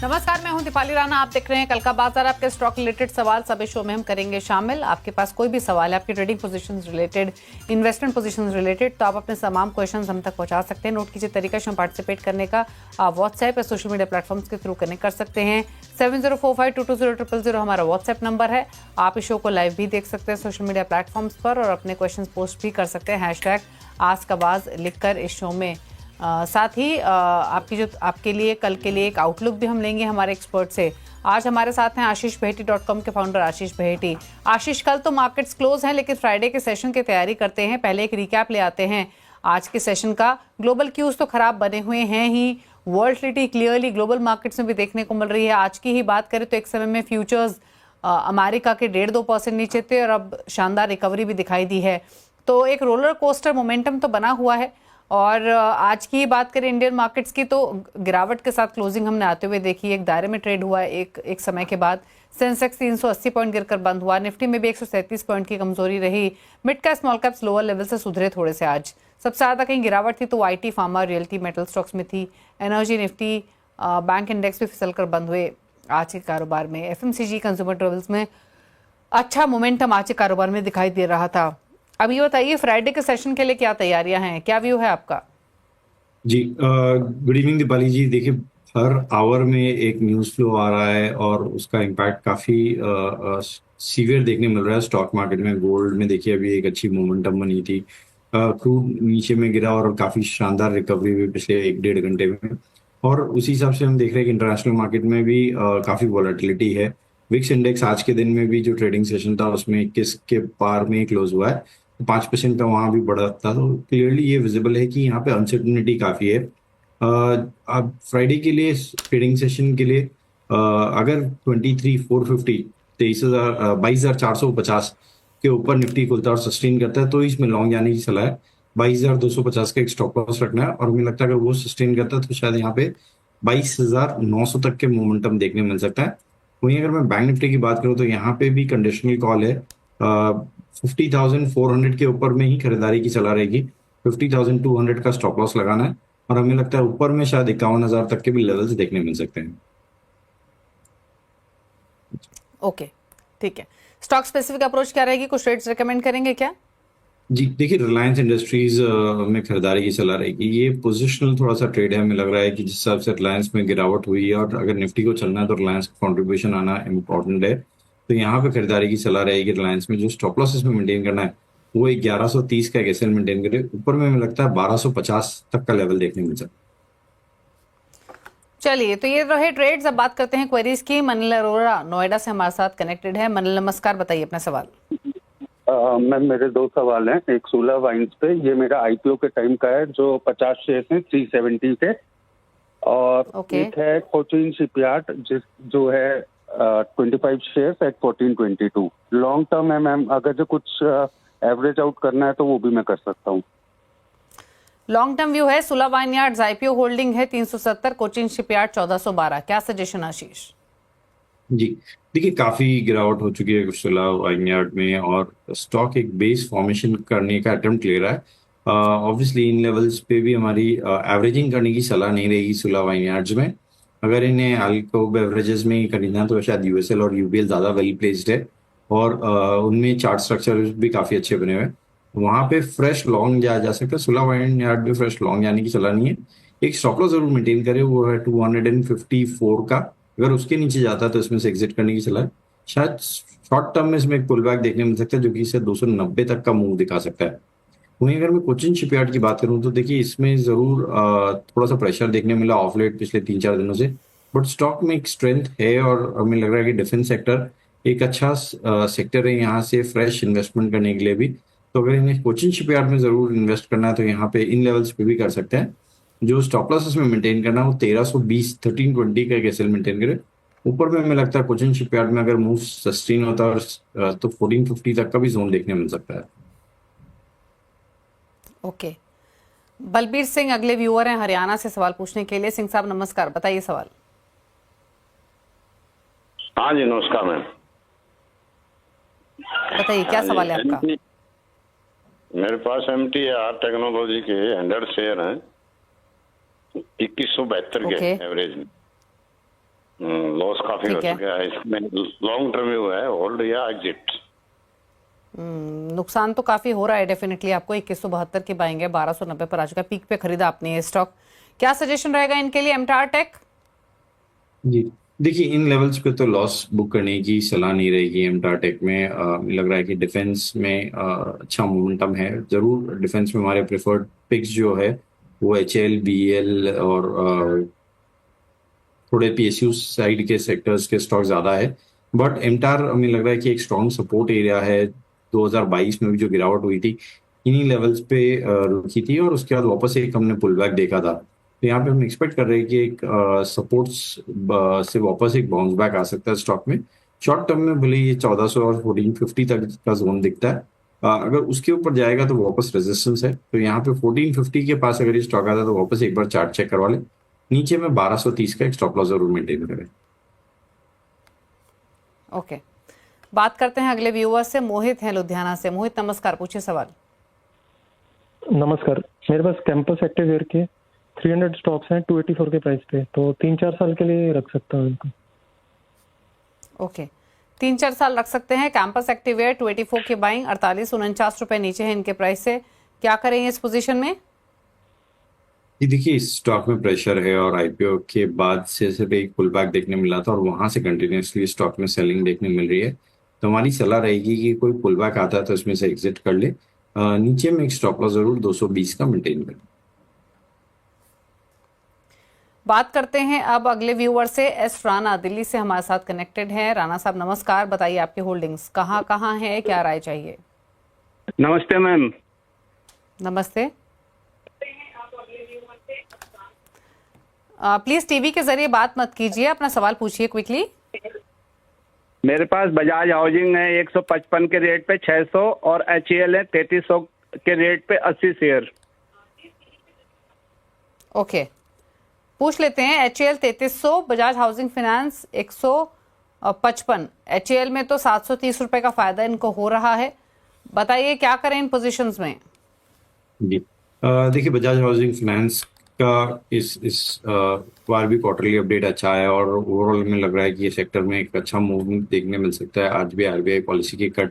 नमस्कार, मैं हूं दीपाली राणा। आप देख रहे हैं कल का बाजार। आपके स्टॉक रिलेटेड सवाल सभी शो में हम करेंगे शामिल। आपके पास कोई भी सवाल है आपकी trading positions related, investment positions related, तो आप अपने तमाम क्वेश्चंस हम तक पहुंचा सकते हैं। नोट कीजिए तरीका शो में पार्टिसिपेट करने का। आप व्हाट्सएप या सोशल मीडिया प्लेटफॉर्म्स के थ्रू कनेक्ट कर सकते हैं। 7045220000 हमारा व्हाट्सएप नंबर है। आप इस शो को लाइव भी देख सकते हैं सोशल मीडिया प्लेटफॉर्म्स पर और अपने क्वेश्चन पोस्ट भी कर सकते हैं #आस्क-आवाज लिखकर इस शो में। साथ ही आपके लिए कल के लिए एक आउटलुक भी हम लेंगे हमारे एक्सपर्ट से। आज हमारे साथ हैं ashishbaheti.com के फाउंडर आशीष बहेटी। आशीष, कल तो मार्केट्स क्लोज हैं लेकिन फ्राइडे के सेशन की तैयारी करते हैं। पहले एक रिकैप ले आते हैं आज के सेशन का। ग्लोबल क्यूज तो खराब बने हुए हैं ही, वॉलेटिलिटी क्लियरली ग्लोबल मार्केट्स में भी देखने को मिल रही है। आज की ही बात करें तो एक समय में फ्यूचर्स अमेरिका के 1.5-2% नीचे थे और अब शानदार रिकवरी भी दिखाई दी है। तो एक रोलर कोस्टर मोमेंटम तो बना हुआ है। और आज की बात करें इंडियन मार्केट्स की तो गिरावट के साथ क्लोजिंग हमने आते हुए देखी। एक दायरे में ट्रेड हुआ एक समय के बाद। सेंसेक्स 380 पॉइंट गिरकर बंद हुआ। निफ्टी में भी 137 पॉइंट की कमजोरी रही। Mid cap small caps lower level से सुधरे थोड़े से आज। सबसे ज्यादा कहीं गिरावट थी तो IT, pharma, realty, metal stocks में थी। एनर्जी, निफ्टी, बैंक इंडेक्स भी फिसल कर बंद हुए आज के कारोबार में। एफएमसीजी, कंज्यूमर ड्यूरेबल्स में अच्छा मोमेंटम आज के कारोबार में दिखाई दे रहा था। अब ये बताइए फ्राइडे के सेशन के लिए क्या तैयारियां हैं, क्या व्यू है आपका? जी, गुड इवनिंग दीपाली जी। देखिए, हर आवर में एक न्यूज़ फ्लो आ रहा है और उसका इम्पैक्ट काफ़ी सीवियर देखने मिल रहा है स्टॉक मार्केट में। गोल्ड में देखिए अभी एक अच्छी मोमेंटम बनी थी। क्रूड नीचे में गिरा और काफ़ी शानदार रिकवरी हुई पिछले 1-1.5 घंटे में। और उसी हिसाब से हम देख रहे हैं कि इंटरनेशनल मार्केट में भी काफ़ी वॉलेटिलिटी है। विक्स इंडेक्स आज के दिन में भी जो ट्रेडिंग सेशन था उसमें 21 के पार में क्लोज हुआ है। 5% का वहां भी बढ़ा था। तो क्लियरली ये विजिबल है कि यहाँ पे अनसर्टनिटी काफी है। अब फ्राइडे के लिए ट्रेडिंग सेशन के लिए अगर 23,450 22,450 के ऊपर निफ्टी खुलता है और सस्टेन करता है तो इसमें लॉन्ग जाने की सलाह है। 22,250 का एक स्टॉप लॉस रखना है और मुझे लगता है अगर वो सस्टेन करता है तो शायद यहाँ पे 22,900 तक के मोमेंटम देखने मिल सकता है। वहीं अगर मैं बैंक निफ्टी की बात करूँ तो यहाँ पे भी कंडीशनल कॉल है। 50,400 के ऊपर में ही खरीदारी की सलाह रहेगी। 50,200 का स्टॉप लॉस लगाना है और हमें लगता है ऊपर में शायद 51,000 तक के भी लेवल्स देखने मिल सकते हैं। ओके, ठीक है। स्टॉक स्पेसिफिक अप्रोच क्या रहेगी? कुछ ट्रेड्स रेकमेंड करेंगे क्या? जी देखिए, रिलायंस इंडस्ट्रीज में खरीदारी की सलाह रहेगी। ये पोजिशनल थोड़ा सा ट्रेड है। हमें लग रहा है कि जिस हिसाब से रिलायंस में गिरावट हुई है और अगर निफ्टी को चलना है तो रिलायंस का कॉन्ट्रीब्यूशन आना इम्पोर्टेंट है। तो यहाँ पे खरीदारी की सलाह रहेगी। रिलायंस में जो स्टॉप लॉस इसमें मेंटेन करना है वो 1130 का एक एसएल मेंटेन करे। ऊपर में हमें लगता है 1250 तक का लेवल देखने मिल सकता है। चलिए, तो ये रहे ट्रेड्स। अब बात करते हैं क्वेरीज की। मनिल अरोड़ा नोएडा से हमारे साथ कनेक्टेड है। मनिल, नमस्कार, बताइए अपना सवाल। मैम, मेरे 2 सवाल हैं। एक सूला वाइन्स पे, ये मेरा आईपीओ के टाइम का है जो 50 शेयर हैं 370 के। और एक है कोचिन शिपयार्ड जो है 25 शेयर एट 1422। लॉन्ग टर्म है मैम, अगर जो कुछ एवरेज आउट करना है तो वो भी मैं कर सकता हूँ। लॉन्ग टर्म व्यू है। सुला वाइनयार्ड्स आईपीओ होल्डिंग है 370, कोचिन शिपयार्ड 1412। क्या सजेशन आशीष? जी देखिए, काफी गिरावट हो चुकी है सुला वाइनयार्ड में और स्टॉक एक बेस फॉर्मेशन करने का अटेम्प्ट ले रहा है। ऑब्वियसली इन लेवल्स पे भी हमारी एवरेजिंग करने की सलाह नहीं रहेगी सुला वाइनयार्ड्स में। अगर इन्हें अल्को बेवरेजेस में खरीदना तो शायद यूएसएल और यूबीएल ज्यादा वेल प्लेस्ड है और उनमें चार्ट स्ट्रक्चर भी काफी अच्छे बने हुए हैं। वहां पे फ्रेश लॉन्ग जाया जा सकता है। सुला वाइनयार्ड में फ्रेश लॉन्ग जाने की सलाह नहीं है। एक स्टॉप लॉस जरूर मेंटेन करे, वो है 254 का। अगर उसके नीचे जाता है तो इसमें से एग्जिट करने की सलाह है। शायद शॉर्ट टर्म में इसमें एक पुल बैक देखने मिल सकता है जो कि इसे 290 तक का मूव दिखा सकता है। वहीं अगर मैं कोचिन शिपयार्ड की बात करूं तो देखिए इसमें जरूर थोड़ा सा प्रेशर देखने मिला ऑफ लेट पिछले 3-4 दिनों से। बट स्टॉक में एक स्ट्रेंथ है और हमें लग रहा है कि डिफेंस सेक्टर एक अच्छा सेक्टर है यहाँ से फ्रेश इन्वेस्टमेंट करने के लिए भी। तो अगर इन्हें कोचिन शिपयार्ड में जरूर इन्वेस्ट करना है तो यहाँ पे इन लेवल्स पे भी कर सकते हैं। जो स्टॉप लॉस इसमें मेंटेन करना है वो 1320 1320 का एक एसएल मेंटेन करे। ऊपर में हमें लगता है कोचिन शिपयार्ड में अगर मूव सस्टेन होता है तो 1450 तक का भी जोन देखने मिल सकता है। ओके, बलबीर सिंह अगले व्यूअर हैं हरियाणा से सवाल पूछने के लिए। सिंह साहब नमस्कार, बताइए सवाल। हाँ जी, नमस्कार मैम। बताइए क्या सवाल है आपका? मेरे पास MTAR टेक्नोलॉजी के 100 शेयर हैं 2172 के एवरेज में। लॉस काफी हो ठीक है। चुका है इसमें। लॉन्ग टर्म व्यू है, होल्ड या एग्जिट। नुकसान तो काफी हो रहा है डेफिनेटली आपको। 2172 की बाइंग है, 1290 पर आ चुका है। पीक पे खरीदा आपने ये स्टॉक। क्या सजेशन रहेगा इनके लिए एमटार टेक? जी, देखिए इन लेवल्स पे तो लॉस बुक करने की सलाह नहीं रहेगी एमटार टेक में। लग रहा है कि डिफेंस में अच्छा मोमेंटम है। जरूर डिफेंस में हमारे प्रेफर्ड पिक्स जो है वो एचएल, बीएल और थोड़े पीएसयू साइड के सेक्टर्स के स्टॉक ज्यादा है। बट एमटार हमें लग रहा है कि एक स्ट्रॉन्ग सपोर्ट एरिया है। 2022 में भी जो गिरावट हुई थी इन्हीं लेवल्स पे रुकी थी और उसके बाद वापस एक हमने पुल बैक देखा था। तो यहाँ पे हम एक्सपेक्ट कर रहे हैं कि एक सपोर्ट्स से वापस एक बाउंस बैक आ सकता है स्टॉक में। शॉर्ट टर्म में भले ये 1400 और 1450 तक का जोन दिखता है। अगर उसके ऊपर जाएगा तो वापस रेजिस्टेंस है। तो यहाँ पे 1450 के पास अगर ये स्टॉक आता है तो वापस एक बार चार्ट चेक करवा ले। नीचे में 1230 का एक स्टॉप लॉस जरूर मेंटेन करें। ओके, बात करते हैं अगले व्यूअर से। मोहित हैं लुधियाना से। मोहित नमस्कार, पूछिए सवाल। नमस्कार, मेरे पास कैंपस एक्टिवेयर के 300 स्टॉक्स हैं 284 के प्राइस पे, तो 3-4 साल के लिए रख सकता हूँ इनको। ओके, 3-4 साल रख सकते हैं। कैंपस एक्टिवेयर 284 की बाइंग, 48-49 रुपए नीचे है इनके प्राइस से। क्या करेंगे इस पोजीशन में? जी देखिए, इस स्टॉक में प्रेशर है और आईपीओ के बाद से सिर्फ एक पुल बैक देखने मिला था और वहां से कंटिन्यूसली स्टॉक में सेलिंग देखने मिल रही है। तो हमारी सलाह रहेगी कि कोई पुल बैक आता है तो इसमें से एग्जिट कर ले। नीचे में एक स्टॉप लॉस जरूर 220 का मेंटेन करें। बात करते हैं अब अगले व्यूअर से। एस राणा दिल्ली से हमारे साथ कनेक्टेड हैं। राणा साहब नमस्कार, बताइए आपके होल्डिंग्स कहाँ कहाँ है, क्या राय चाहिए? नमस्ते मैम। नमस्ते। प्लीज टीवी के जरिए बात मत कीजिए, अपना सवाल पूछिए क्विकली। मेरे पास बजाज हाउसिंग है 155 के रेट पे 600 और एचईएल है 3300 के रेट पे 80 शेयर। ओके, पूछ लेते हैं। HL 3300, Bajaj housing finance 155। HL में तो 730 रुपए का फायदा इनको हो रहा है। बताइए क्या करें इन पोजीशंस में? जी, देखिए बजाज हाउसिंग फाइनेंस का इस बार भी क्वार्टरली अपडेट अच्छा है और ओवरऑल में लग रहा है कि ये सेक्टर में एक अच्छा मूवमेंट देखने मिल सकता है। आज भी आरबीआई पॉलिसी के कट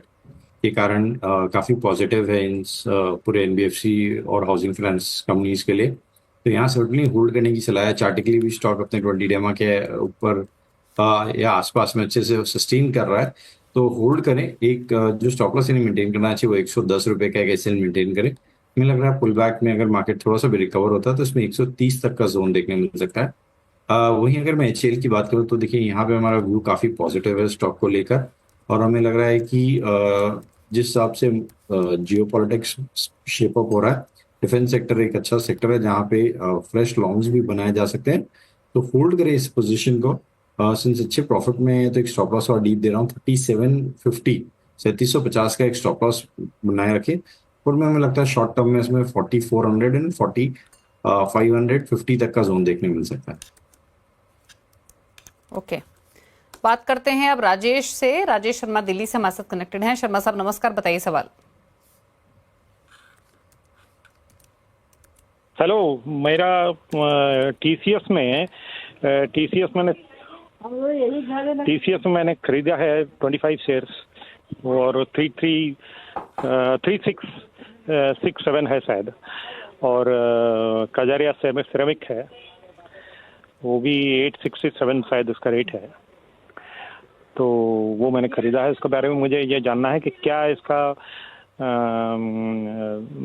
के कारण काफी पॉजिटिव है इन पूरे एनबीएफसी और हाउसिंग फाइनेंस कंपनीज के लिए। तो यहाँ सर्टनली होल्ड करने की सलाह है। चार्टिकली भी स्टॉक अपने 20 डेमा के ऊपर या आसपास में अच्छे से सस्टेन कर रहा है, तो होल्ड करें। एक जो स्टॉप लॉस इन्हें मेंटेन करना चाहिए वो 110 रुपए का एक एसएल मेंटेन करें। मुझे लग रहा है पुल बैक में अगर मार्केट थोड़ा सा भी रिकवर होता है तो इसमें 130 तक का जोन देखने मिल सकता है। वहीं अगर मैं एचएल की बात करूं तो देखिए यहाँ पे हमारा व्यू काफी पॉजिटिव है स्टॉक को लेकर और हमें लग रहा है कि जिस हिसाब से जियोपॉलिटिक्स शेप अप हो रहा है, डिफेंस सेक्टर एक अच्छा सेक्टर है जहाँ पे फ्रेश लॉन्ग्स भी बनाए जा सकते हैं। तो होल्ड करें इस पोजीशन को। सिंस अच्छे प्रॉफिट में है तो एक स्टॉप लॉस और डीप दे रहा हूँ 3750 3750 का एक स्टॉप लॉस बनाए रखे। और में हमें लगता है शॉर्ट टर्म में इसमें 4400 एंड 550 तक का जोन देखने मिल सकता है। ओके, बात करते हैं अब राजेश से। राजेश शर्मा दिल्ली से हमारे साथ कनेक्टेड हैं। शर्मा साहब नमस्कार, बताइए सवाल। हेलो, मेरा टीसीएस में मैंने खरीदा है 25 शेयर्स और 3667 है शायद, और कजारिया सिरेमिक है वो भी 867 शायद उसका रेट है। तो वो मैंने खरीदा है। इसके बारे में मुझे ये जानना है कि क्या इसका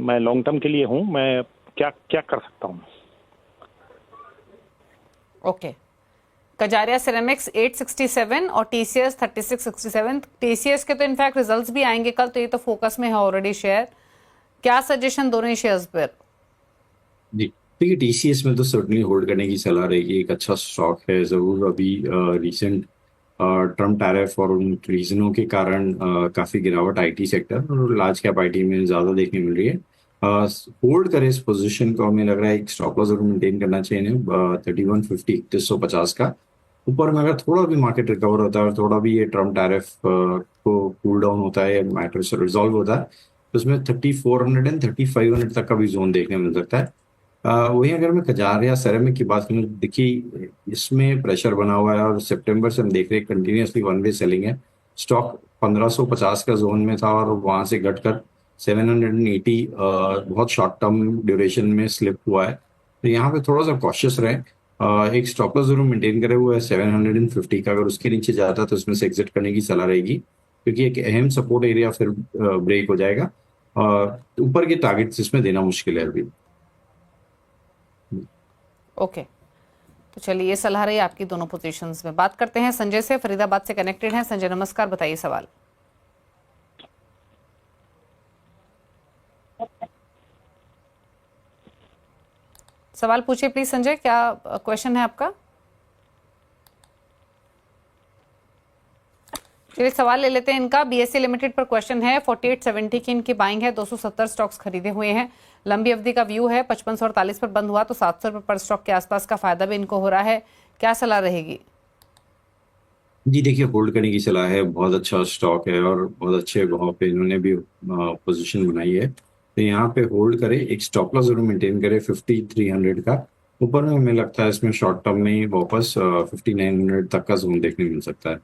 मैं लॉन्ग टर्म के लिए हूँ, मैं क्या क्या कर सकता हूँ? ओके, कजारिया सिरेमिक्स 867 और टीसीएस 3667। टीसीएस के तो इनफैक्ट रिजल्ट्स भी आएंगे कल, तो ये तो फोकस में है ऑलरेडी शेयर। क्या सजेशन दोनों ही शेयर्स पर? जी देखिए, टीसीएस में तो सर्टनली होल्ड करने की सलाह रहेगी। एक अच्छा स्टॉक है जरूर। अभी रिसेंट ट्रम्प टैरिफ और उन रीजनों के कारण काफी गिरावट आईटी सेक्टर और लार्ज कैप आईटी में ज्यादा देखने मिल रही है। होल्ड करें इस पोजीशन को। हमें लग रहा है एक स्टॉप लॉस जरूर मेंटेन करना चाहिए 3150 3150 का। ऊपर में अगर थोड़ा भी मार्केट रिकवर होता है और थोड़ा भी ये ट्रम्प टैरिफ को कूल डाउन होता है, मैटर से रिजॉल्व होता है, तो उसमें 3400 एंड 3500 तक का भी जोन देखने मिल सकता है। वही अगर मैं कजारिया सेरेमिक की बात करूँ, देखिए इसमें प्रेशर बना हुआ है और सितंबर से हम देख रहे हैं कंटिन्यूसली वन वे सेलिंग है। स्टॉक 1550 का जोन में था और वहां से घटकर 780 बहुत शॉर्ट टर्म ड्यूरेशन में स्लिप हुआ है। तो यहाँ पे थोड़ा सा कॉशियस रहे। एक स्टॉप लॉस जरूर मेंटेन करे हुआ है 750 का, अगर उसके नीचे जाता है तो उसमें से एग्जिट करने की सलाह रहेगी, क्योंकि एक अहम सपोर्ट एरिया फिर ब्रेक हो जाएगा और ऊपर के टारगेट्स इसमें देना मुश्किल है अभी। ओके, तो चलिए ये सलाह रही आपकी दोनों पोजीशंस में। बात करते हैं संजय से, फरीदाबाद से कनेक्टेड हैं। संजय नमस्कार, बताइए सवाल। सवाल पूछिए प्लीज संजय, क्या क्वेश्चन है आपका? चलिए सवाल ले लेते हैं इनका। बीएसई लिमिटेड पर क्वेश्चन है। 4870 की इनकी बाइंग है, 270 स्टॉक्स खरीदे हुए हैं, लंबी अवधि का व्यू है। 5548 पर बंद हुआ तो 700 रुपये पर स्टॉक के आसपास का फायदा भी इनको हो रहा है, क्या सलाह रहेगी? जी देखिए, होल्ड करने की सलाह है। बहुत अच्छा स्टॉक है और बहुत अच्छे भाव पे इन्होंने भी पोजीशन बनाई है, तो यहाँ पे होल्ड करे। एक स्टॉप लॉस जरूर मेंटेन करे 5300 का। ऊपर में हमें लगता है इसमें शॉर्ट टर्म में वापस 5900 तक का जोन देखने मिल सकता है।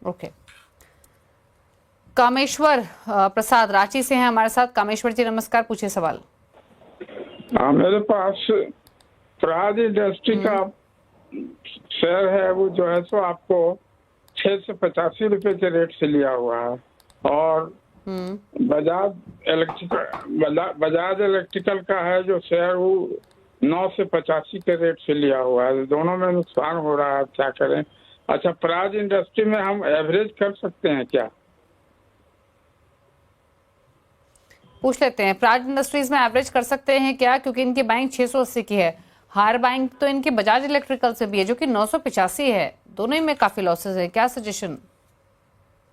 ओके, कामेश्वर प्रसाद रांची से हैं हमारे साथ। कामेश्वर जी नमस्कार, पूछिए सवाल। मेरे पास प्राज इंडस्ट्री का शेयर है, वो जो है सो आपको 685 रुपए के रेट से लिया हुआ है, और बजाज इलेक्ट्रिकल का है जो शेयर, वो 9 से 85 के रेट से लिया हुआ है। दोनों में नुकसान हो रहा है, क्या करें? अच्छा, प्राज इंडस्ट्री में हम एवरेज कर सकते हैं क्या? पूछ लेते हैं, प्राज इंडस्ट्रीज में एवरेज कर सकते हैं क्या, क्योंकि इनकी बाइंग 680 की है। हायर बाइंग तो इनकी बजाज इलेक्ट्रिकल से भी है जो कि 985 है, दोनों ही में काफी लॉसेस है, क्या सजेशन?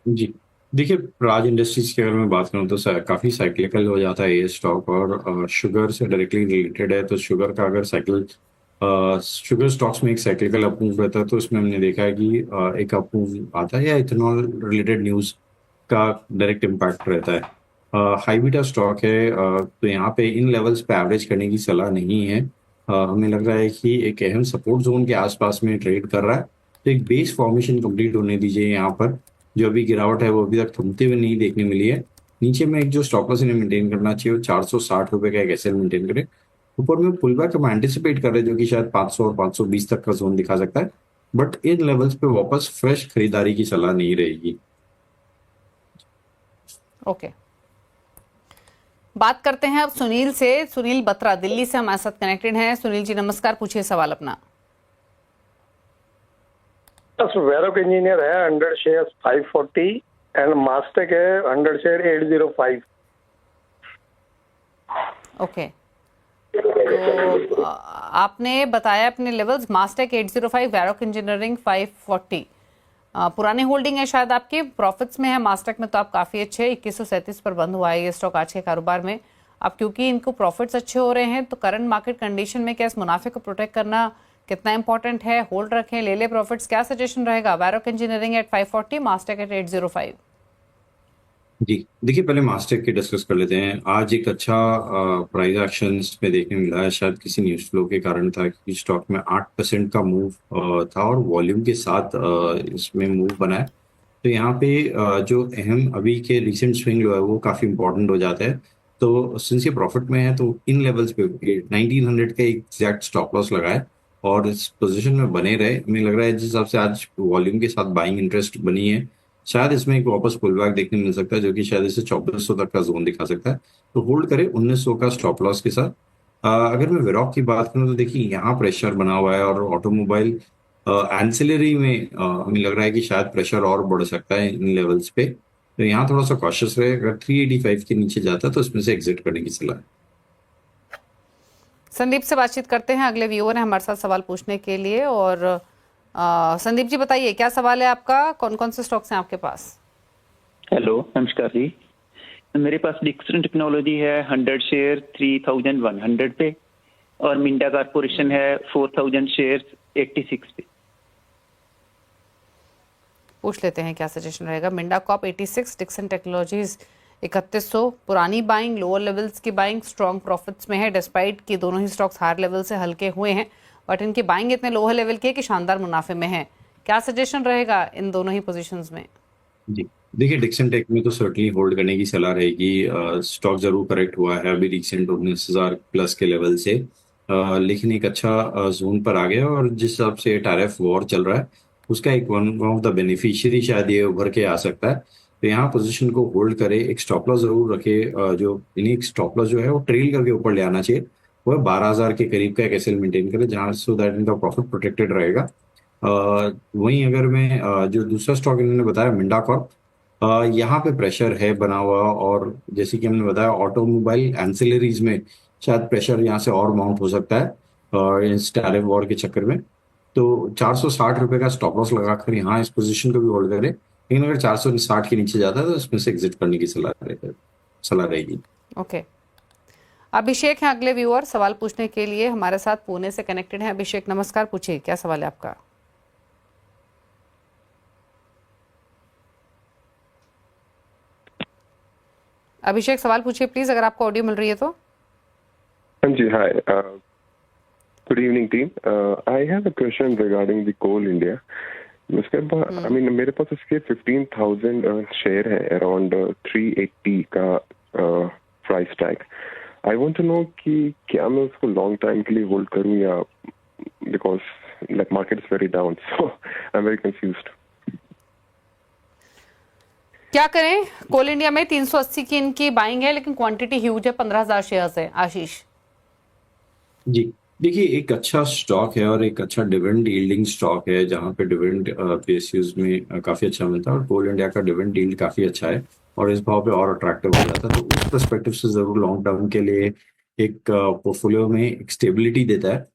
जी देखिए, प्राज इंडस्ट्रीज की अगर मैं बात करूं तो काफी साइक्लिकल हो जाता है ये स्टॉक, और शुगर से डायरेक्टली रिलेटेड है। तो शुगर का अगर शुगर स्टॉक्स में एक साइक्लिकल अप मूव रहता है, तो इसमें हमने देखा है कि एक अप मूव आता है या इथेनॉल रिलेटेड न्यूज का डायरेक्ट इम्पैक्ट रहता है। हाई बीटा स्टॉक है, तो यहाँ पे इन लेवल्स पे एवरेज करने की सलाह नहीं है। हमें लग रहा है कि एक अहम सपोर्ट जोन के आसपास में ट्रेड कर रहा है, तो एक बेस फॉर्मेशन कंप्लीट होने दीजिए। यहाँ पर जो अभी गिरावट है वो अभी तक थमते हुए नहीं देखने मिली है। नीचे में एक जो स्टॉप लॉस इन्हें मेंटेन करना चाहिए वो 460 रुपए का एक एसएल मेंटेन करे। ऊपर में पुल बैक हम एंटिसिपेट कर रहे हैं जो कि शायद 500 और 520 तक का जोन दिखा सकता है, बट इन लेवल्स पे वापस फ्रेश खरीदारी की सलाह नहीं रहेगी। ओके, बात करते हैं अब सुनील से। सुनील बत्रा दिल्ली से हमारे साथ कनेक्टेड हैं। सुनील जी नमस्कार, पूछिए सवाल अपना। वेरोक इंजीनियर है 100 शेयर 540 एंड मास्टेक है 100 शेयर 805। ओके, तो आपने बताया अपने लेवल्स, मास्टेक 805, वेरोक इंजीनियरिंग 540। पुरानी होल्डिंग है शायद आपकी, प्रॉफिट्स में है मास्टेक में, तो आप काफी अच्छे 2137 पर बंद हुआ है ये स्टॉक आज के कारोबार में। अब क्योंकि इनको प्रॉफिट्स अच्छे हो रहे हैं, तो करंट मार्केट कंडीशन में क्या इस मुनाफे को प्रोटेक्ट करना कितना इंपॉर्टेंट है? होल्ड रखें, ले ले प्रॉफिट्स, क्या सजेशन रहेगा? Varroc engineering at 540, Mastek eight 805। जी देखिए, पहले मास्टेक की डिस्कस कर लेते हैं। आज एक अच्छा प्राइस एक्शन में देखने मिला है, शायद किसी न्यूज फ्लो के कारण था, क्योंकि स्टॉक में 8% का मूव था और वॉल्यूम के साथ इसमें मूव बना है। तो यहाँ पे जो अहम अभी के रिसेंट स्विंग लो है वो काफी इंपॉर्टेंट हो जाता है। तो सिंस ये प्रॉफिट में है तो इन लेवल्स पे 1900 का एग्जैक्ट स्टॉप लॉस लगाए और इस पोजीशन में बने रहे। हमें लग रहा है जिस हिसाब से आज वॉल्यूम के साथ बाइंग इंटरेस्ट बनी है, शायद इसमें एक वापस पुल बैक देखने मिल सकता है, जो कि शायद इसे 2400 तक का जोन दिखा सकता है। तो होल्ड करें 1900 का स्टॉप लॉस के साथ। अगर मैं वेरोक की बात करूं तो देखिए यहाँ प्रेशर बना हुआ है और ऑटोमोबाइल एंसिलरी में हमें लग रहा है कि शायद प्रेशर और बढ़ सकता है इन लेवल्स पे। तो यहाँ थोड़ा सा कॉशियस रहे। अगर 385 के नीचे जाता है तो इसमें से एग्जिट करने की सलाह है। संदीप से बातचीत करते हैं, अगले व्यूअर है हमारे साथ सवाल पूछने के लिए। और संदीप जी बताइए क्या सवाल है आपका, कौन कौन से स्टॉक्स हैं आपके पास? हेलो नमस्कार जी, मेरे पास डिक्सन टेक्नोलॉजी है 100 शेयर 3100 पे, और मिंडा कारपोरेशन है 4000 शेयर 86 पे। पूछ लेते हैं क्या सजेशन रहेगा। मिंडा कॉप 86, डिक्सन टेक्नोलॉजीज 3100 पुरानी बाइंग, लोअर लेवल्स की बाइंग, स्ट्रॉन्ग प्रॉफिट्स में है डिस्पाइट कि दोनों ही स्टॉक्स हायर लेवल से हल्के हुए हैं, बट इनकी बाइंग इतने लोअर लेवल की है कि शानदार मुनाफे में है। क्या सजेशन रहेगा इन दोनों ही पोजीशंस में? जी, देखिए डिक्सन टेक में तो सर्टनली होल्ड करने की सलाह रहेगी। स्टॉक जरूर करेक्ट हुआ है अभी रिसेंट 19,000 प्लस के लेवल से, लेकिन एक अच्छा जोन पर आ गया, और जिस हिसाब से टैरिफ वॉर चल रहा है उसका एक वन ऑफ द बेनिफिशियरी शायद ये उभर के आ सकता है। तो यहाँ पोजीशन को होल्ड करे, एक स्टॉप लॉस जरूर रखे, जो यानी एक स्टॉप लॉस जो है वो ट्रेल करके ऊपर ले आना चाहिए, वो 12,000 के करीब का एक एसएल मेंटेन करे, जहाँ सो दैट इनका प्रॉफिट प्रोटेक्टेड रहेगा। वहीं अगर मैं जो दूसरा स्टॉक इन्होंने बताया मिंडा कॉर्प, यहाँ पे प्रेशर है बना हुआ, और जैसे कि हमने बताया ऑटोमोबाइल एंसिलरीज में शायद प्रेशर यहाँ से और माउंट हो सकता है इस टैरिफ वॉर के चक्कर में। तो 460 रुपए का स्टॉप लॉस लगाकर यहाँ इस पोजीशन को भी होल्ड करें, लेकिन अगर 460 के नीचे जाता है तो इसमें से एग्जिट करने की सलाह रहेगी। ओके, अभिषेक हैं अगले व्यूअर सवाल पूछने के लिए हमारे साथ पुणे से कनेक्टेड हैं। अभिषेक नमस्कार, पूछिए क्या सवाल है आपका? अभिषेक सवाल पूछिए प्लीज, अगर आपको ऑडियो मिल रही है तो। हाँ जी, hi, good evening team. I have a question regarding the Coal India. उसके बाद आई मीन मेरे पास उसके 15,000 शेयर है, अराउंड 380 का price tag. I want to know कि क्या मैं उसको लॉन्ग टाइम के लिए होल्ड करूं, या because like market is very down, so I am very confused. क्या करें? कोल इंडिया में 380 की इनकी बाइंग है, लेकिन क्वांटिटी ह्यूज है, 15,000 शेयर्स है। आशीष जी, देखिए एक अच्छा स्टॉक है और एक अच्छा डिविडेंड यील्डिंग स्टॉक है, जहाँ पे डिविडेंड पीएसयूज में काफी अच्छा मिलता है, और कोल इंडिया का डिविडेंड यील्ड काफी अच्छा है और इस भाव पे और अट्रैक्टिव हो जाता है। तो उस पर्सपेक्टिव से जरूर लॉन्ग टर्म के लिए एक पोर्टफोलियो में एक स्टेबिलिटी देता है।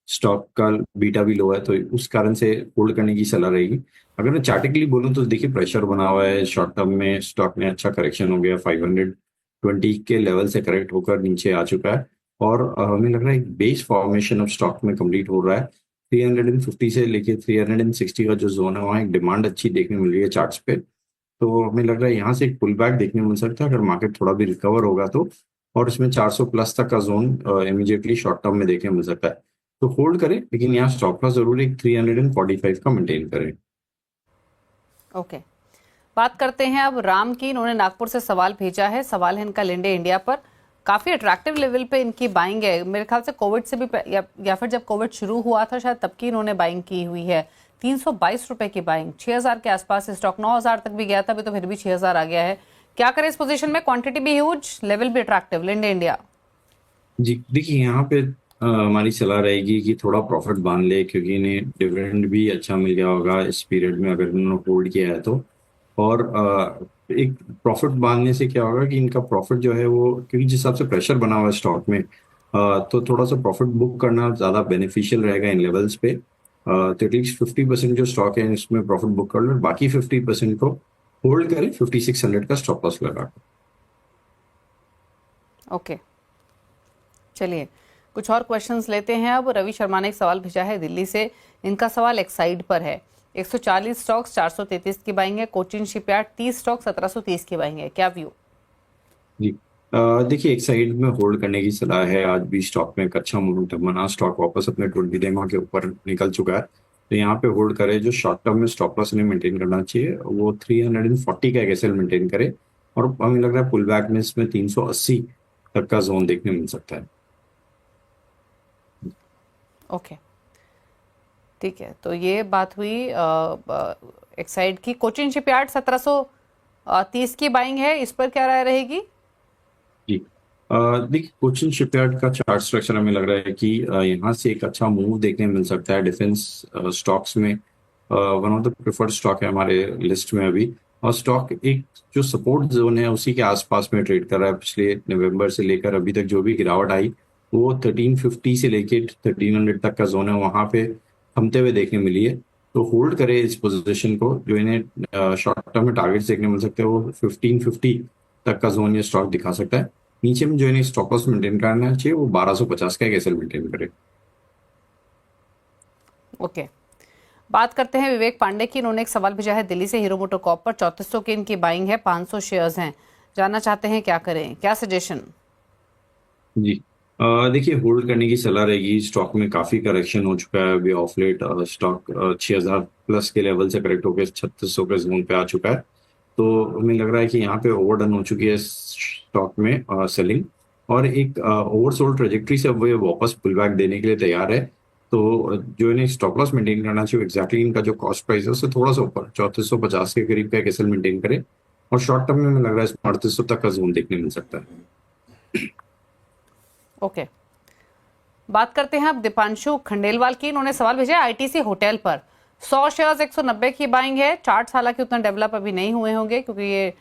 स्टॉक का बीटा भी लो है, तो उस कारण से होल्ड करने की सलाह रहेगी। अगर मैं चार्टिकली बोलूं तो देखिए प्रेशर बना हुआ है शॉर्ट टर्म में, स्टॉक में अच्छा करेक्शन हो गया, 520 के लेवल से करेक्ट होकर नीचे आ चुका है, और हमें लग रहा है एक बेस फॉर्मेशन ऑफ स्टॉक में कंप्लीट हो रहा है। 350 से लेके 360 का जो जोन है वहाँ एक डिमांड अच्छी देखने मिल रही है चार्ट्स पे, तो हमें लग रहा है यहाँ से एक पुल बैक देखने मिल सकता है अगर मार्केट थोड़ा भी रिकवर होगा तो, और इसमें 400 प्लस तक का जोन इमीडिएटली शॉर्ट टर्म में देखने मिल सकता है। तो होल्ड करें, लेकिन यहाँ स्टॉप लॉस जरूर एक 345 का मेंटेन करें। ओके, बात करते हैं अब राम की। इन्होंने नागपुर से सवाल भेजा है। सवाल है इनका लिंडे इंडिया पर। काफी अट्रैक्टिव लेवल पे इनकी बाइंग है, मेरे ख्याल से कोविड से भी या फिर जब कोविड शुरू हुआ था शायद तब की इन्होंने बाइंग की हुई है। 322 रुपए की बाइंग, 6,000 के आसपास स्टॉक 9,000 तक भी गया था, अभी तो फिर भी 6,000 आ गया है। क्या करें इस पोजीशन में? क्वांटिटी भी ह्यूज, लेवल भी अट्रैक्टिव, लिंडे इंडिया। जी, देखिए यहाँ पे हमारी सलाह रहेगी कि थोड़ा प्रॉफिट बांध ले, क्योंकि इन्हें डिविडेंड भी अच्छा मिल गया होगा इस पीरियड में अगर इन्होंने होल्ड किया है तो। और एक प्रॉफिट बांधने से क्या होगा कि इनका प्रॉफिट जो है वो, क्योंकि जिस हिसाब से प्रेशर बना हुआ है स्टॉक में, तो थोड़ा सा प्रॉफिट बुक करना ज़्यादा बेनिफिशियल रहेगा इन लेवल्स पे। तो एटलीस्ट 50% जो स्टॉक है इसमें प्रॉफिट बुक कर लो, बाकी 50% को होल्ड करें 5600 का स्टॉप लॉस लगा। ओके, चलिए कुछ और क्वेश्चंस लेते हैं। अब रवि शर्मा ने एक सवाल भेजा है दिल्ली से। इनका सवाल एक्साइड पर है। 140 स्टॉक्स 433 की बाइंग है। कोचिन शिपयार्ड 30 स्टॉक 1730 की बाइंग है। क्या व्यू? जी, देखिए एक साइड में होल्ड करने की सलाह है। आज भी स्टॉक में एक अच्छा मोमेंटम बना, स्टॉक वापस अपने 20 डेमा के ऊपर निकल चुका है, तो यहाँ पे होल्ड करे। जो शॉर्ट टर्म में स्टॉप लॉस इन्हें मेंटेन करना चाहिए, वो 340 का एक एसएल मेंटेन करे, और हमें लग रहा है पुल बैक में इसमें 380 तक का जोन देखने मिल सकता है। ओके, ठीक है, तो ये बात हुई एक्साइड की। कोचिन शिपयार्ड 1730 की बाइंग है, इस पर क्या राय रहेगी? जी, देखिए कोचिन शिपयार्ड का चार्ट स्ट्रक्चर हमें लग रहा है कि यहाँ से एक अच्छा मूव देखने मिल सकता है। डिफेंस स्टॉक्स में one of the preferred stock है हमारे लिस्ट में अभी, और स्टॉक एक जो सपोर्ट जोन है उसी के आसपास में ट्रेड कर रहा है। पिछले नवंबर से लेकर अभी तक जो भी गिरावट आई वो 1350 से लेके 1300 तक का जोन है, वहां पे थमते हुए देखने मिली है। तो होल्ड करे इस पोजीशन को। जो इन्हें शॉर्ट टर्म में टारगेट्स देखने मिल सकते हैं वो 1550 तक का जोन ये स्टॉक दिखा सकता है। नीचे में जो इन्हें स्टॉप लॉस मेंटेन करना चाहिए वो 1250 का एक एसएल मेंटेन करे। ओके, बात करते हैं विवेक पांडे की। इन्होंने एक सवाल भेजा है दिल्ली से। हीरो मोटोकॉर्प पर 3400 की इनकी बाइंग है, 500 शेयर्स हैं। जानना चाहते हैं क्या करें, क्या सजेशन? जी देखिए, होल्ड करने की सलाह रहेगी। स्टॉक में काफी करेक्शन हो चुका है अभी ऑफ लेट। स्टॉक 6000 प्लस के लेवल से करेक्ट होकर 3600 के जोन पे आ चुका है। तो हमें लग रहा है कि यहाँ पे ओवरडन हो चुकी है स्टॉक में सेलिंग, और एक ओवरसोल्ड ट्रेजेक्ट्री से अब वो वापस पुल बैक देने के लिए तैयार है। तो जो इन्हें स्टॉप लॉस मेंटेन करना चाहिए, एग्जैक्टली इनका जो कॉस्ट प्राइस है उससे थोड़ा सा ऊपर 3450 के करीब का एक एसएल मेंटेन करे, और शॉर्ट टर्म में हमें लग रहा है इसमें 3800 तक का जोन देखने मिल सकता है। ओके, बात करते हैं अब दीपांशु खंडेलवाल की। इन्होंने सवाल भेजा है आईटीसी होटल पर 100 शेयर्स 190 की बाइंग है। चार्ट्स हालांकि उतना डेवलप अभी नहीं हुए होंगे क्योंकि ये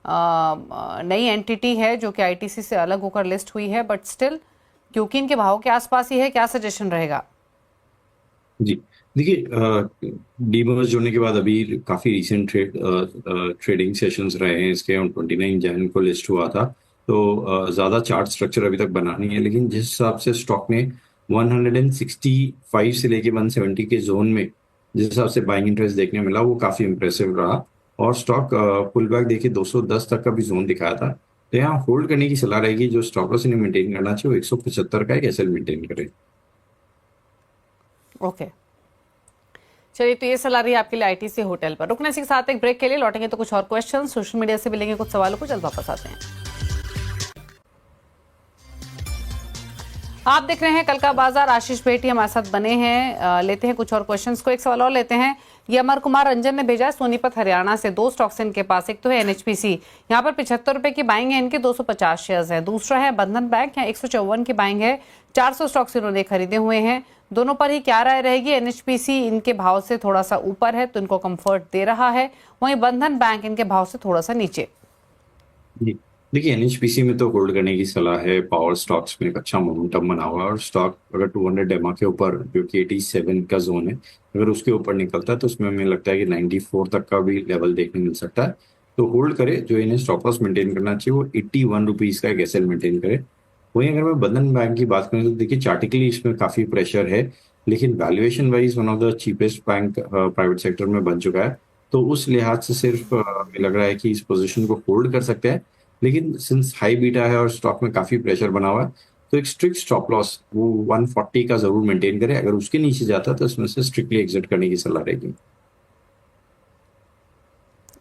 नई एंटिटी है जो कि आईटीसी से अलग होकर लिस्ट हुई है, बट स्टिल क्योंकि इनके भाव के आसपास ही है, क्या सजेशन रहेगा? जी देखिए, डीमर्ज जोड़ने के बाद अभी काफी रिसेंट ट्रेडिंग सेशंस रहे हैं इसके, और 29 जनवरी को लिस्ट हुआ था। तो ज्यादा चार्ट स्ट्रक्चर अभी तक बना नहीं है, लेकिन जिस हिसाब से स्टॉक ने 165 से लेके 170 के जोन में जिस हिसाब से बाइंग इंटरेस्ट देखने मिला वो काफी इंप्रेसिव रहा, और स्टॉक पुल बैक देखिए 210 तक का भी जोन दिखाया था। तो यहाँ होल्ड करने की सलाह रहेगी। जो स्टॉप लॉस इन्हें मेंटेन करना चाहिए वो 175 का एक एसएल मेंटेन करे। ओके, चलिए, तो ये सलाह रही आपके लिए आईटीसी होटल पर। रुकने के साथ एक ब्रेक के लिए, लौटेंगे तो कुछ और क्वेश्चन सोशल मीडिया से मिलेंगे, कुछ सवालों को जल्द वापस आते हैं। आप देख रहे हैं कल का बाजार। आशीष भेटी हमारे साथ बने हैं। लेते हैं कुछ और क्वेश्चंस को। एक सवाल और लेते हैं, ये अमर कुमार रंजन ने भेजा है सोनीपत हरियाणा से। दो स्टॉक्स इनके पास, एक तो है एनएचपीसी, यहाँ पर 75 रुपए की बाइंग है इनके, 250 शेयर्स है। दूसरा है बंधन बैंक, यहाँ 154 की बाइंग है, 400 स्टॉक्स इन्होंने खरीदे हुए हैं। दोनों पर ही क्या राय रहेगी? एनएचपीसी इनके भाव से थोड़ा सा ऊपर है तो इनको कंफर्ट दे रहा है, वहीं बंधन बैंक इनके भाव से थोड़ा सा नीचे। देखिए, एनएचपीसी में तो होल्ड करने की सलाह है। पावर स्टॉक्स में एक अच्छा मोमेंटम बना हुआ है, और स्टॉक अगर 200 एमआ के ऊपर, जो कि 87 का जोन है, अगर उसके ऊपर निकलता है तो उसमें हमें लगता है कि 94 तक का भी लेवल देखने मिल सकता है। तो होल्ड करे। जो इन्हें स्टॉप लॉस मेंटेन करना चाहिए वो 81 रुपीज का एक एसएल मेंटेन करे। वहीं अगर मैं बंधन बैंक की बात करूँ तो देखिए, चार्टिकली इसमें काफी प्रेशर है, लेकिन valuation wise one of the cheapest bank private sector में बन चुका है। तो उस लिहाज से सिर्फ हमें लग रहा है कि इस पोजीशन को होल्ड कर सकते हैं, लेकिन सिंस हाई बीटा है और स्टॉक में काफी प्रेशर बना हुआ है तो एक स्ट्रिक्ट स्टॉप लॉस वो 140 का जरूर मेंटेन करें। अगर उसके नीचे जाता है तो इसमें से स्ट्रिक्टली एग्जिट करने की सलाह रहेगी।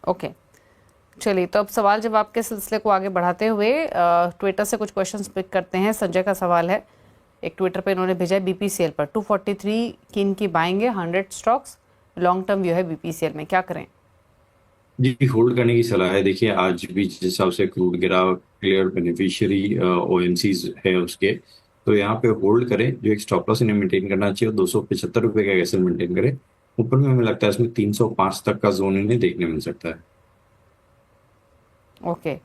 ओके, चलिए, तो अब सवाल जवाब के सिलसिले को आगे बढ़ाते हुए ट्विटर से कुछ क्वेश्चंस पिक करते हैं। संजय का सवाल है, एक ट्विटर पे इन्होंने भेजा है बीपीसीएल पर 243 की इनकी बाइंग है, 100 स्टॉक्स, लॉन्ग टर्म व्यू है बीपीसीएल में, क्या करें? जी, होल्ड करने की सलाह है। देखिए, आज भी जिस हिसाब से क्रूड गिरा, क्लियर बेनिफिशियरी ओएमसीज है उसके, तो यहाँ पे होल्ड करें। जो एक स्टॉप लॉस इन्हें मेंटेन करना चाहिए 275 रुपए का एसएल मेंटेन करें। ऊपर में हमें लगता है इसमें 305 तक का जोन इन्हें देखने मिल सकता है। ओके,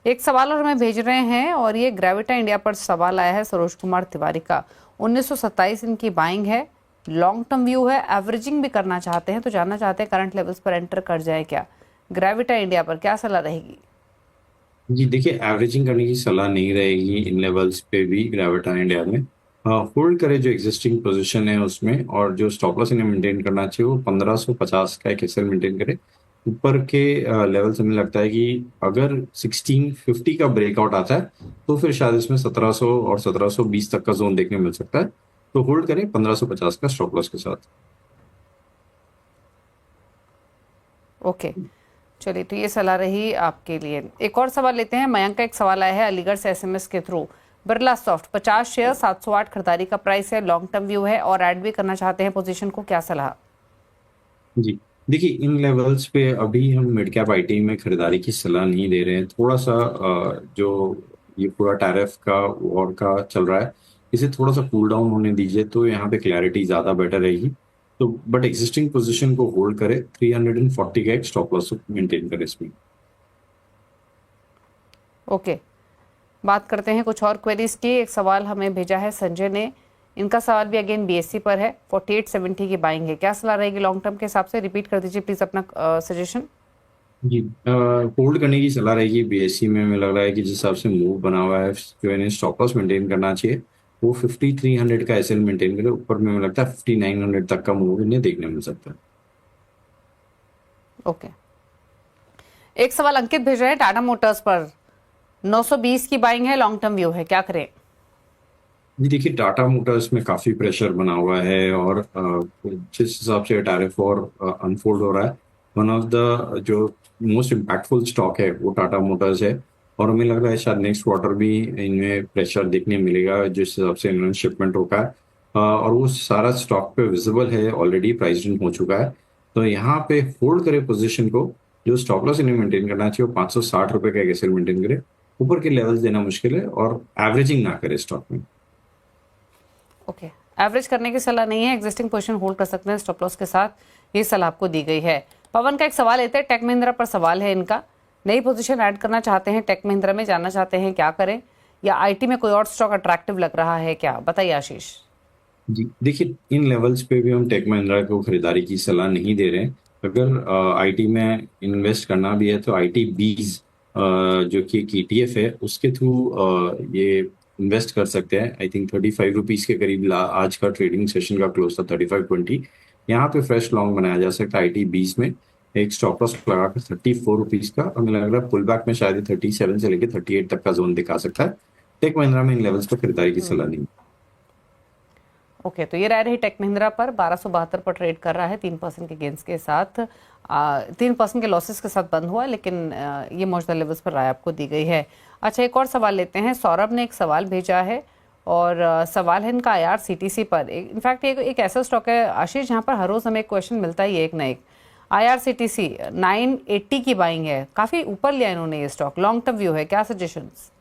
एक सवाल और हमें भेज रहे हैं, और ये ग्रेविटा इंडिया पर सवाल आया है सरोज कुमार तिवारी का। 1927 इनकी बाइंग है, लॉन्ग टर्म व्यू है, एवरेजिंग भी करना चाहते हैं, तो जानना चाहते हैं करंट लेवल्स पर एंटर कर जाए क्या? ग्रेविटा इंडिया पर क्या सलाह रहेगी? जी देखिए, एवरेजिंग करने की सलाह नहीं रहेगी इन लेवल्स पे भी ग्रेविटा इंडिया में। होल्ड करे जो एग्जिस्टिंग पोजीशन है उसमें, और जो स्टॉप लॉस इन्हें मेंटेन करना चाहिए वो 1550 का एक एसएल मेंटेन करे। ऊपर के लेवल से मुझे लगता है कि अगर 1650 का ब्रेकआउट आता है तो फिर शायद इसमें 1700 और 1720 तक का जोन देखने मिल सकता है। तो होल्ड करें 1550 का स्टॉप लॉस के साथ। ओके, चलिए, तो ये सलाह रही आपके लिए। एक और सवाल लेते हैं। मयंक का एक सवाल आया है अलीगढ़ से एसएमएस के थ्रू। बिरला सॉफ्ट 50 शेयर, 708 खरीदारी का प्राइस है, लॉन्ग टर्म व्यू है और ऐड भी करना चाहते हैं पोजीशन को, क्या सलाह? जी देखिए, इन लेवल्स पे अभी हम मिड कैप आईटी में खरीदारी की सलाह नहीं दे रहे हैं। थोड़ा सा जो ये पूरा टैरिफ का वॉर का चल रहा है, इसे थोड़ा सा कूल डाउन होने दीजिए तो यहाँ पे क्लैरिटी ज़्यादा बेटर रहेगी। तो बट एग्जिस्टिंग पोजीशन को होल्ड करे, 340 का एक स्टॉप लॉस मेंटेन करे इसमें। ओके, बात करते हैं कुछ और क्वेरीज की। एक सवाल हमें भेजा है संजय ने, इनका सवाल भी अगेन बीएससी पर है। 4870 की बाइंग है, क्या सलाह रहेगी लॉन्ग टर्म के हिसाब से? रिपीट कर दीजिए प्लीज अपना सजेशन। जी, होल्ड करने की सलाह रहेगी बीएससी में। हमें लग रहा है कि जिस हिसाब से मूव बना हुआ है, जो इन्हें स्टॉप लॉस मेंटेन करना चाहिए वो 5300 का एसएल मेंटेन करे। ऊपर में हमें लगता है 5900 तक का मूव इन्हें देखने मिल सकता है। ओके, एक सवाल अंकित भेज रहे हैं टाटा मोटर्स पर 920 की बाइंग है, लॉन्ग टर्म व्यू है, क्या करें? जी देखिए, टाटा मोटर्स में काफी प्रेशर बना हुआ है और जिस हिसाब से टैरिफ और अनफोल्ड हो रहा है, वन ऑफ द जो मोस्ट इम्पैक्टफुल स्टॉक है वो टाटा मोटर्स है। और हमें लग रहा है शायद नेक्स्ट क्वार्टर भी इनमें प्रेशर देखने मिलेगा जिस हिसाब से इन्होंने शिपमेंट रोका है। और वो सारा स्टॉक पे विजिबल है, ऑलरेडी प्राइस हो चुका है। तो यहाँ पे होल्ड करे पोजीशन को, जो स्टॉप लॉस इन्हें मेंटेन करना चाहिए वो 560 रुपए का एक एसएल मेंटेन करे। ऊपर के लेवल्स देना मुश्किल है और एवरेजिंग ना करे स्टॉक में। ओके, एवरेज करने की सलाह नहीं है, एग्जिस्टिंग पोजीशन होल्ड कर सकते हैं स्टॉप लॉस के साथ, ये सलाह आपको दी गई है। पवन का एक सवाल लेते हैं, टेक महिंद्रा पर सवाल है इनका। नई पोजीशन ऐड करना चाहते हैं टेक महिंद्रा में, जानना चाहते हैं क्या करें, या आईटी में कोई और स्टॉक अट्रैक्टिव लग रहा है क्या? बताइए आशीष। जी देखिए, इन लेवल्स पे भी हम टेक महिंद्रा को खरीदारी की सलाह नहीं दे रहे हैं। अगर आईटी में इन्वेस्ट करना भी है तो आईटी बीज जो कि एक ETF है उसके थ्रू ये इन्वेस्ट कर सकते हैं। आई थिंक 35 रुपीज के करीब आज का ट्रेडिंग सेशन का क्लोज था 35.20। यहाँ पे फ्रेश लॉन्ग बनाया जा सकता है आईटी बीज में, एक स्टॉप लॉस लगाकर 34 रुपीज का। हमें लग रहा है पुल बैक में शायद 37 से लेकर 38 तक का जोन दिखा सकता है। टेक महिंद्रा में इन लेवल्स पर खरीदारी की सलाह नहीं। ओके, तो ये रही टेक महिंद्रा पर 1272 पर ट्रेड कर रहा है 3% के गेंस के साथ, 3% के लॉसेस के साथ बंद हुआ, लेकिन ये मौजूदा लेवल्स पर राय आपको दी गई है। अच्छा, एक और सवाल लेते हैं। सौरभ ने एक सवाल भेजा है और सवाल है इनका IRCTC पर। इनफैक्ट एक ऐसा स्टॉक है आशीष जहाँ पर हर रोज हमें एक क्वेश्चन मिलता है, ये एक ना एक। IRCTC 980 की बाइंग है, काफी ऊपर लिया इन्होंने ये स्टॉक, लॉन्ग टर्म व्यू है, क्या सजेशंस?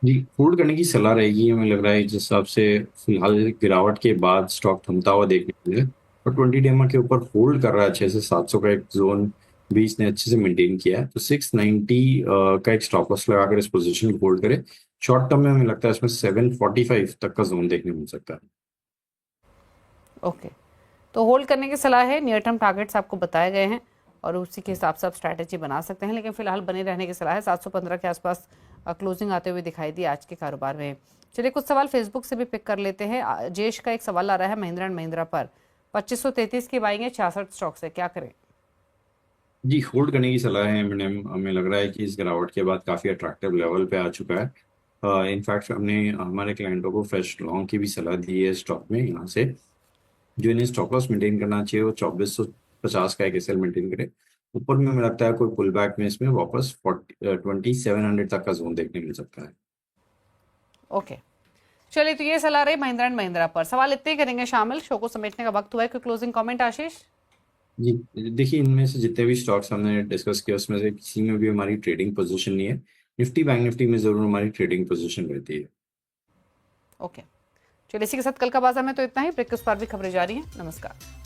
जी, होल्ड करने की सलाह रहेगी। हमें लग रहा है जिस हिसाब से फिलहाल गिरावट के बाद स्टॉक थमता हुआ देखने को मिले, और 20 डेमा के ऊपर होल्ड कर रहा है अच्छे से। 700 का एक जोन भी इसने अच्छे से मेंटेन किया है, तो 690 का एक स्टॉप लॉस लगाकर इस पोजीशन को होल्ड करे। शॉर्ट टर्म में हमें लगता है इसमें 745 तक का जोन देखने को मिल सकता है। ओके, तो होल्ड करने की सलाह है, नियर टर्म टारगेट्स आपको बताए गए हैं और उसी के हिसाब से आप स्ट्रैटेजी बना सकते हैं, लेकिन फिलहाल बने रहने की सलाह है। 715 के आसपास क्लोजिंग आते हुए दिखाई दी आज के कारोबार में। चलिए कुछ सवाल फेसबुक से भी पिक कर लेते हैं। जेश का एक सवाल आ रहा है महिंद्रा एंड महिंद्रा पर, 2533 की बाइंग है, 66 स्टॉक से, क्या करें? जी, होल्ड करने की सलाह है। हमें लग रहा है कि इस गिरावट के बाद काफी अट्रैक्टिव लेवल पे आ चुका है। इनफैक्ट हमने हमारे क्लाइंटों को फ्रेश लॉन्ग की भी सलाह दी है स्टॉक में। यहाँ से जो इन्हें स्टॉप लॉस मेंटेन करना चाहिए वो 2450 का एक एसएल मेंटेन करे। ऊपर में हमें लगता है कोई पुल बैक में इसमें वापस 2700 तक का जोन देखने मिल सकता है। ओके, चलिए, तो ये सलाह रही महिंद्रा एंड महिंद्रा पर। सवाल इतने ही करेंगे शामिल, शो को समेटने का वक्त हुआ है। कोई क्लोजिंग कमेंट आशीष? जी देखिए, इनमें से जितने भी स्टॉक्स हमने डिस्कस किए उसमें से किसी में भी हमारी ट्रेडिंग पोजीशन नहीं है। निफ्टी बैंक निफ्टी में जरूर हमारी ट्रेडिंग पोजीशन रहती है। ओके, चलिए, इसी के साथ कल का बाजार में तो इतना ही। ब्रेक के उस पार भी खबरें जारी हैं। नमस्कार।